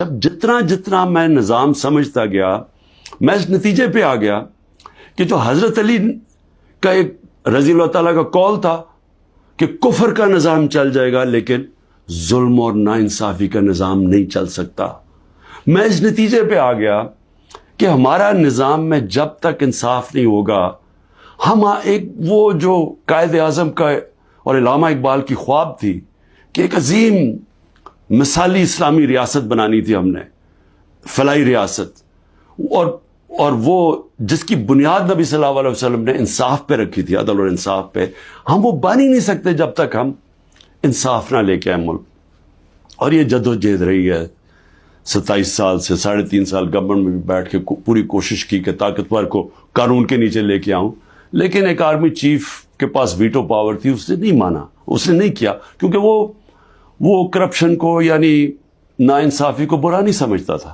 اب جتنا جتنا میں نظام سمجھتا گیا میں اس نتیجے پہ آ گیا کہ جو حضرت علی کا ایک رضی اللہ تعالیٰ کا قول تھا کہ کفر کا نظام چل جائے گا لیکن ظلم اور ناانصافی کا نظام نہیں چل سکتا. میں اس نتیجے پہ آ گیا کہ ہمارا نظام میں جب تک انصاف نہیں ہوگا ہم ایک وہ جو قائد اعظم کا اور علامہ اقبال کی خواب تھی کہ ایک عظیم مثالی اسلامی ریاست بنانی تھی ہم نے، فلاحی ریاست، اور وہ جس کی بنیاد نبی صلی اللہ علیہ وسلم نے انصاف پہ رکھی تھی، عدل اور انصاف پہ. ہم وہ بن ہی نہیں سکتے جب تک ہم انصاف نہ لے کے آئے ملک. اور یہ جدوجہد رہی ہے 27 سال سے، 3.5 سال گورنمنٹ میں بھی بیٹھ کے پوری کوشش کی کہ طاقتور کو قانون کے نیچے لے کے آؤں، لیکن ایک آرمی چیف کے پاس ویٹو پاور تھی، اس نے نہیں مانا، اس نے نہیں کیا، کیونکہ وہ کرپشن کو یعنی ناانصافی کو برا نہیں سمجھتا تھا.